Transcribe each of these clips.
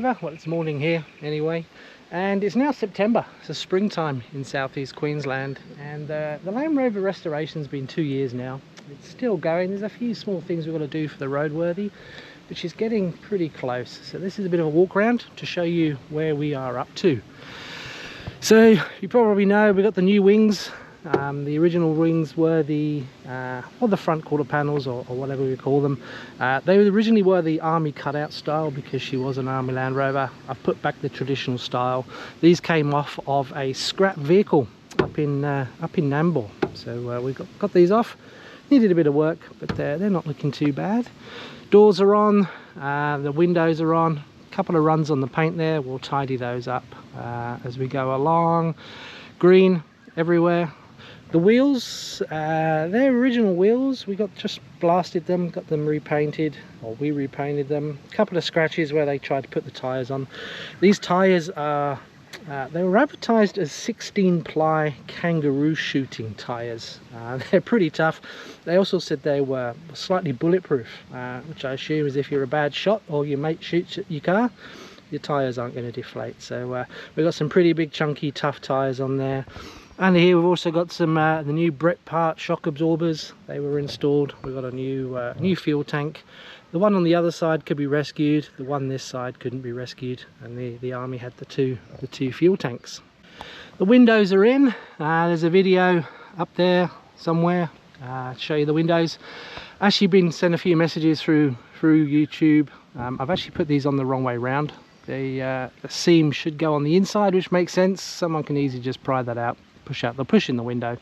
Rover. Well, it's morning here anyway, and it's now September. It's springtime in southeast Queensland, and the Land Rover restoration's been 2 years now. It's still going. There's a few small things we've got to do for the roadworthy, but she's getting pretty close. So this is a bit of a walk around to show you where we are up to. So you probably know we've got the new wings. The original wings were the front quarter panels, or whatever we call them. They originally were the army cutout style because she was an army Land Rover. I've put back the traditional style. These came off of a scrap vehicle up in Nambour. So we got these off. Needed a bit of work, but they're not looking too bad. Doors are on, the windows are on. A couple of runs on the paint there. We'll tidy those up as we go along. Green everywhere. The wheels, they're original wheels. We just blasted them, got them repainted, or we repainted them. A couple of scratches where they tried to put the tyres on. These tyres are, they were advertised as 16-ply kangaroo shooting tyres. They're pretty tough. They also said they were slightly bulletproof, which I assume is if you're a bad shot or your mate shoots at your car, your tyres aren't going to deflate. So we've got some pretty big, chunky, tough tyres on there. And here we've also got some the new Brett part shock absorbers. They were installed. We've got a new fuel tank. The one on the other side could be rescued. The one this side couldn't be rescued, and the army had the two fuel tanks. The windows are in. There's a video up there somewhere to show you the windows. Actually been sent a few messages through YouTube. I've actually put these on the wrong way round. The seam should go on the inside, which makes sense. Someone can easily just pry that out, push in the window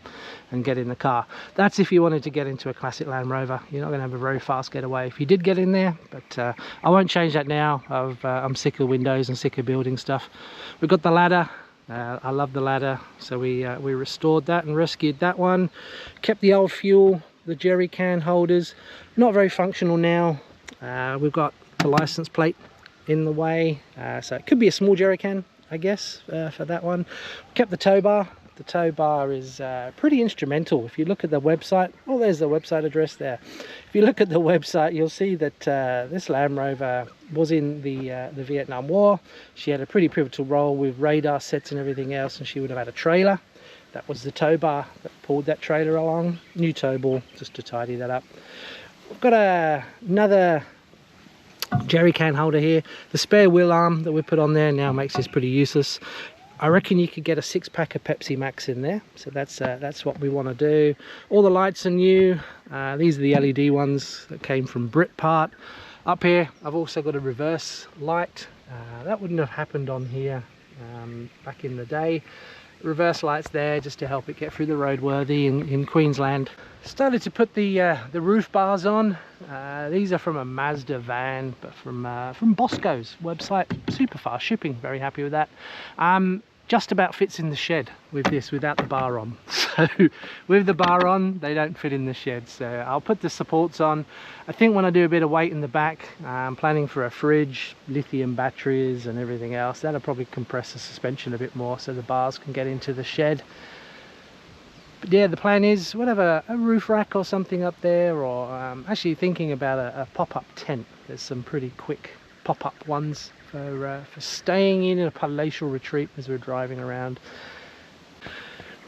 and get in the car. That's if you wanted to get into a classic Land Rover. You're not going to have a very fast getaway if you did get in there, but I won't change that now. I'm sick of windows and sick of building stuff. We've got the ladder. I love the ladder, so we restored that and rescued that one. Kept the old fuel, the jerry can holders, not very functional now. We've got the license plate in the way, so it could be a small jerry can, I guess, for that one. Kept the tow bar. The tow bar is pretty instrumental. If you look at the website, oh, there's the website address there. If you look at the website, you'll see that this Land Rover was in the Vietnam War. She had a pretty pivotal role with radar sets and everything else, and she would have had a trailer. That was the tow bar that pulled that trailer along. New tow ball, just to tidy that up. We've got another jerry can holder here. The spare wheel arm that we put on there now makes this pretty useless. I reckon you could get a 6-pack of Pepsi Max in there, so that's what we want to do. All the lights are new. These are the LED ones that came from Brit part. Up here I've also got a reverse light. That wouldn't have happened on here back in the day. Reverse lights there just to help it get through the roadworthy in Queensland. Started to put the roof bars on. These are from a Mazda van, but from Bosco's website. Super fast shipping, very happy with that. Just about fits in the shed with this without the bar on. So with the bar on, they don't fit in the shed. So I'll put the supports on. I think when I do a bit of weight in the back, I'm planning for a fridge, lithium batteries and everything else. That'll probably compress the suspension a bit more so the bars can get into the shed. But yeah, the plan is we'll have a roof rack or something up there, or actually thinking about a pop-up tent. There's some pretty quick pop-up ones for staying in a palatial retreat as we're driving around.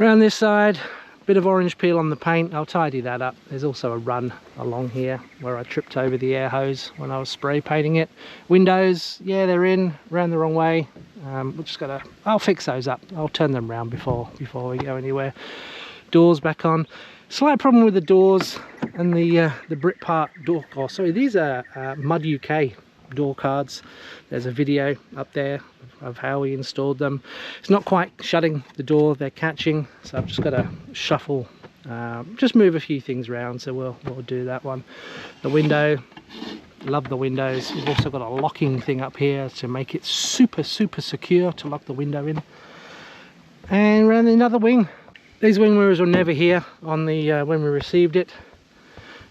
Around this side, bit of orange peel on the paint. I'll tidy that up. There's also a run along here where I tripped over the air hose when I was spray painting it. Windows, yeah, they're in, ran the wrong way. I'll fix those up. I'll turn them around before we go anywhere. Doors back on. Slight problem with the doors and the Brit part door. Oh, sorry, these are Mud UK door cards. There's a video up there of how we installed them. It's not quite shutting the door, they're catching, so I've just got to shuffle, just move a few things around, so we'll do that one. The window, love the windows. We've also got a locking thing up here to make it super secure to lock the window in. And around another wing. These wing mirrors were never here on the when we received it.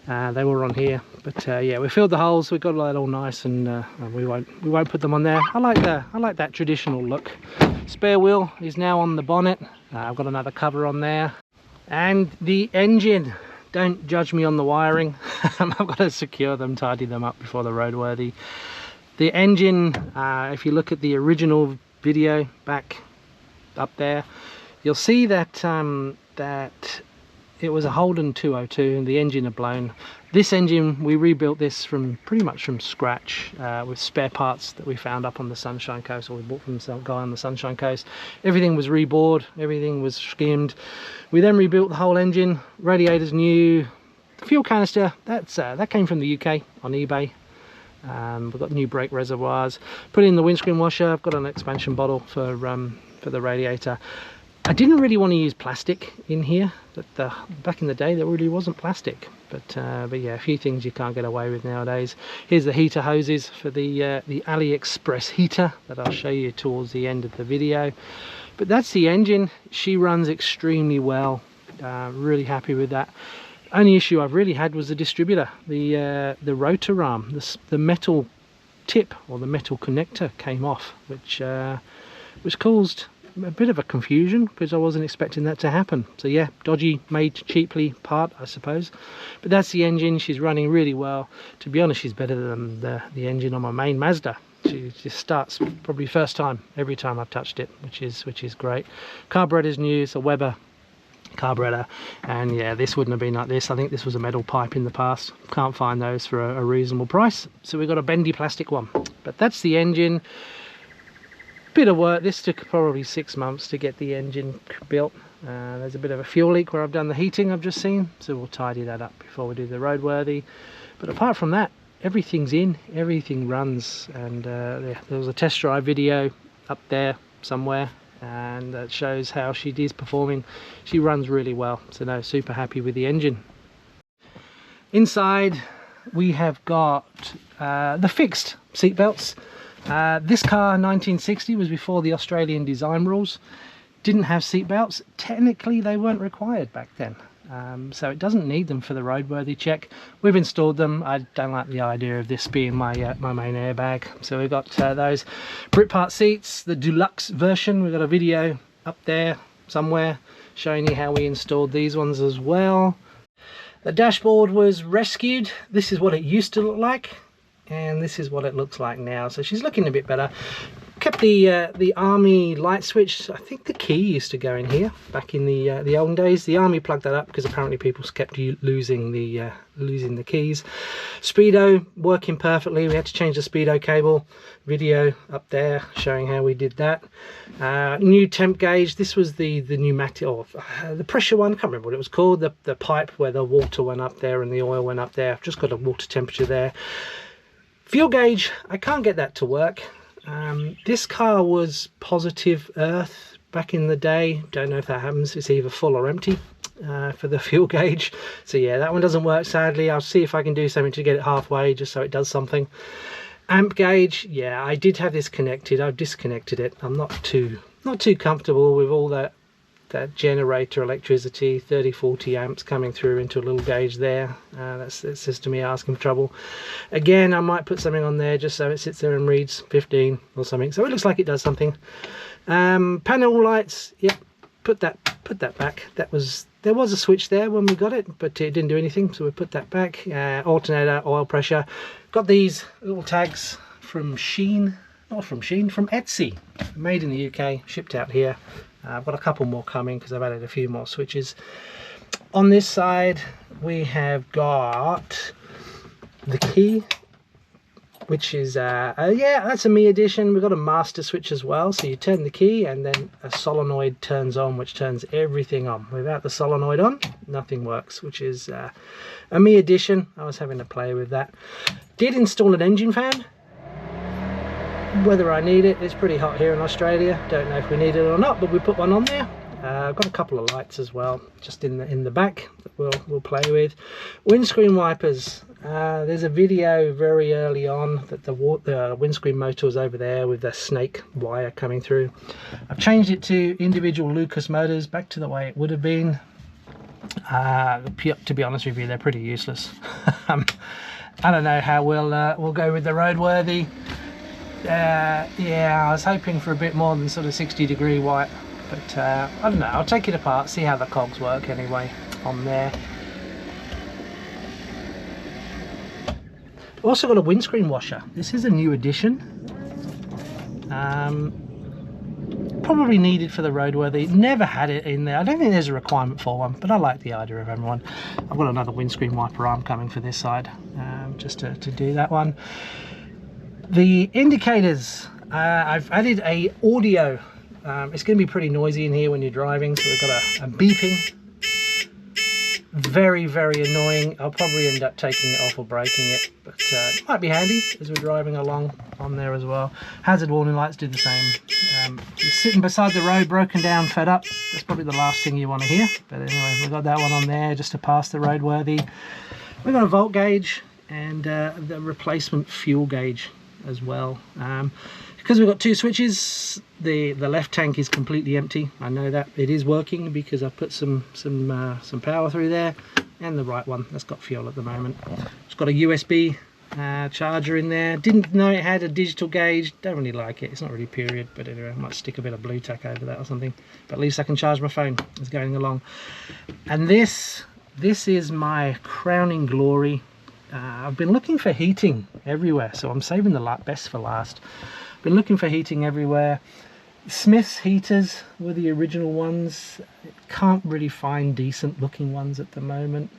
They were on here, but yeah, we filled the holes. We got that all nice, and we won't put them on there. I like that traditional look. Spare wheel is now on the bonnet. I've got another cover on there, and the engine. Don't judge me on the wiring. I've got to secure them, tidy them up before the roadworthy. The engine, if you look at the original video back up there, you'll see that that it was a Holden 202 and the engine had blown. This engine, we rebuilt this from pretty much from scratch with spare parts that we found up on the Sunshine Coast, or we bought from some guy on the Sunshine Coast. Everything was rebored, everything was skimmed. We then rebuilt the whole engine, radiators new, the fuel canister, that came from the UK on eBay. We've got new brake reservoirs, put in the windscreen washer. I've got an expansion bottle for the radiator. I didn't really want to use plastic in here, but back in the day there really wasn't plastic. But yeah, a few things you can't get away with nowadays. Here's the heater hoses for the AliExpress heater that I'll show you towards the end of the video. But that's the engine. She runs extremely well. Really happy with that. Only issue I've really had was the distributor, the rotor arm, the metal tip or the metal connector came off, which caused a bit of a confusion because I wasn't expecting that to happen. So yeah, dodgy, made cheaply part, I suppose. But that's the engine. She's running really well. To be honest, she's better than the engine on my main Mazda. She just starts probably first time every time I've touched it, which is great. Carburetor's new. It's a Weber carburetor, and yeah, this wouldn't have been like this. I think this was a metal pipe in the past. Can't find those for a reasonable price, so we've got a bendy plastic one. But that's the engine. Bit of work. This took probably 6 months to get the engine built. There's a bit of a fuel leak where I've done the heating, I've just seen, so we'll tidy that up before we do the roadworthy. But apart from that, everything's in, everything runs. And there was a test drive video up there somewhere, and that shows how she is performing. She runs really well, so no, super happy with the engine. Inside we have got the fixed seat belts. This car, 1960, was before the Australian design rules. Didn't have seat belts. Technically they weren't required back then, so it doesn't need them for the roadworthy check. We've installed them. I don't like the idea of this being my main airbag, so we've got those Britpart seats, the deluxe version. We've got a video up there somewhere showing you how we installed these ones as well. The dashboard was rescued. This is what it used to look like, and this is what it looks like now. So she's looking a bit better. Kept the Army light switch. I think the key used to go in here back in the olden days. The Army plugged that up because apparently people kept losing the keys. Speedo working perfectly. We had to change the speedo cable. Video up there showing how we did that. New temp gauge. This was the pneumatic, or the pressure one. I can't remember what it was called. The pipe where the water went up there and the oil went up there. I've just got a water temperature there. Fuel gauge, I can't get that to work. This car was positive earth back in the day. Don't know if that happens. It's either full or empty for the fuel gauge. So yeah, that one doesn't work, sadly. I'll see if I can do something to get it halfway, just so it does something. Amp gauge, yeah, I did have this connected. I've disconnected it. I'm not too comfortable with all that generator electricity, 30-40 amps coming through into a little gauge there. That's just to me asking for trouble. Again, I might put something on there just so it sits there and reads 15 or something, so it looks like it does something. Panel lights, yep, put that back. There was a switch there when we got it, but it didn't do anything, so we put that back. Alternator, oil pressure. Got these little tags from Shein, not from Shein, from Etsy, made in the UK, shipped out here. I've got a couple more coming because I've added a few more switches. On this side we have got the key, which is yeah, that's a me edition. We've got a master switch as well, so you turn the key and then a solenoid turns on, which turns everything on. Without the solenoid on, nothing works, which is a me edition. I was having to play with that. Did install an engine fan. Whether I need it, it's pretty hot here in Australia. Don't know if we need it or not, but we put one on there. I've got a couple of lights as well, just in the back that we'll play with. Windscreen wipers. There's a video very early on that the windscreen motor was over there with the snake wire coming through. I've changed it to individual Lucas motors, back to the way it would have been. To be honest with you, they're pretty useless. I don't know how we'll go with the roadworthy. Yeah, I was hoping for a bit more than sort of 60-degree white, but I don't know. I'll take it apart, see how the cogs work anyway on there. Also got a windscreen washer. This is a new addition. Probably needed for the roadworthy. Never had it in there. I don't think there's a requirement for one, but I like the idea of everyone. I've got another windscreen wiper arm coming for this side, just to do that one. The indicators, I've added a audio. It's going to be pretty noisy in here when you're driving, so we've got a beeping. Very, very annoying. I'll probably end up taking it off or breaking it, but it might be handy as we're driving along on there as well. Hazard warning lights do the same. You're sitting beside the road, broken down, fed up. That's probably the last thing you want to hear. But anyway, we've got that one on there just to pass the roadworthy. We've got a volt gauge and the replacement fuel gauge as well. Because we've got two switches, the left tank is completely empty. I know that it is working because I've put some power through there, and the right one that's got fuel at the moment. It's got a USB charger in there. Didn't know it had a digital gauge. Don't really like it. It's not really period, but anyway, I might stick a bit of blue tack over that or something. But at least I can charge my phone as going along. And this is my crowning glory. I've been looking for heating everywhere, so I'm saving the best for last. Been looking for heating everywhere. Smith's heaters were the original ones. Can't really find decent looking ones at the moment.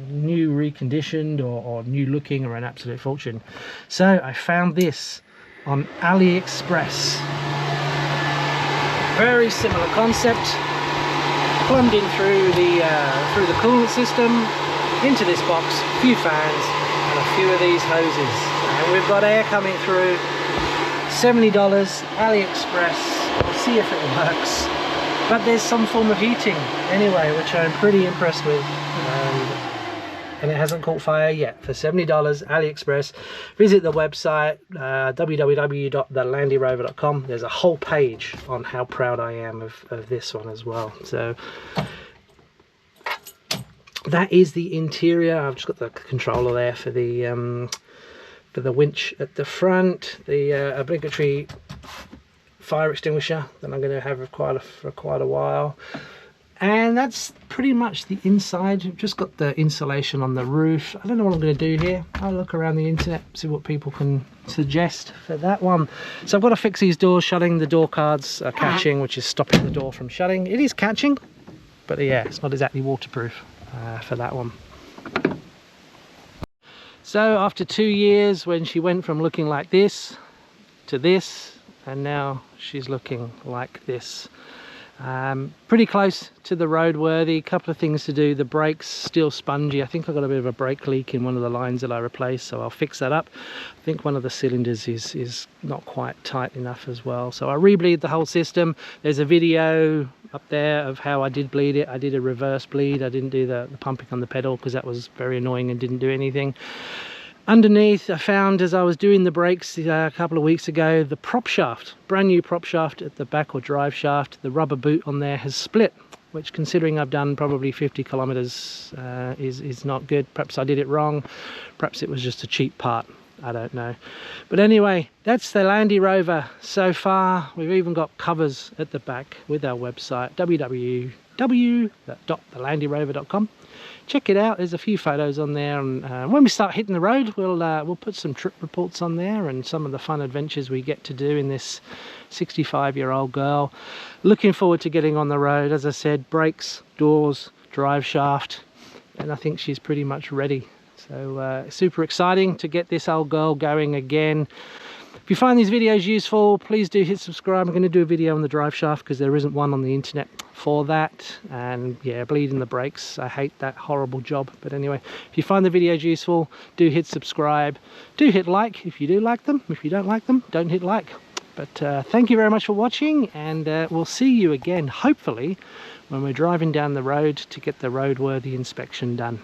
New reconditioned or new looking are an absolute fortune. So I found this on AliExpress. Very similar concept. Plumbed in through the coolant system into this box. A few fans and a few of these hoses. And we've got air coming through. $70, AliExpress. We'll see if it works, but there's some form of heating anyway, which I'm pretty impressed with, and it hasn't caught fire yet. For $70, AliExpress. Visit the website, www.thelandyrover.com. there's a whole page on how proud I am of this one as well. So that is the interior. I've just got the controller there for the winch at the front, the obligatory fire extinguisher that I'm going to have for quite a while, and that's pretty much the inside. I've just got the insulation on the roof. I don't know what I'm going to do here. I'll look around the internet, see what people can suggest for that one. So I've got to fix these doors shutting. The door cards are catching, which is stopping the door from shutting. It is catching, but yeah, it's not exactly waterproof for that one. So after 2 years, when she went from looking like this to this, and now she's looking like this. Pretty close to the roadworthy. Couple of things to do. The brakes still spongy. I think I've got a bit of a brake leak in one of the lines that I replaced, so I'll fix that up. I think one of the cylinders is not quite tight enough as well, so I re-bleed the whole system. There's a video up there of how I did bleed it. I did a reverse bleed. I didn't do the pumping on the pedal because that was very annoying and didn't do anything. Underneath, I found as I was doing the brakes a couple of weeks ago, the prop shaft, brand new prop shaft at the back, or drive shaft, the rubber boot on there has split, which, considering I've done probably 50 kilometers, is not good. Perhaps I did it wrong. Perhaps it was just a cheap part. I don't know. But anyway, that's the Land Rover so far. We've even got covers at the back with our website, www.thelandyrover.com. Check it out. There's a few photos on there, and when we start hitting the road, we'll put some trip reports on there and some of the fun adventures we get to do in this 65-year-old girl. Looking forward to getting on the road. As I said, brakes, doors, drive shaft, and I think she's pretty much ready. So super exciting to get this old girl going again. If you find these videos useful, please do hit subscribe. I'm going to do a video on the drive shaft because there isn't one on the internet for that. And yeah, bleeding the brakes, I hate that horrible job. But anyway, if you find the videos useful, do hit subscribe. Do hit like if you do like them. If you don't like them, don't hit like. But thank you very much for watching, and we'll see you again, hopefully, when we're driving down the road to get the roadworthy inspection done.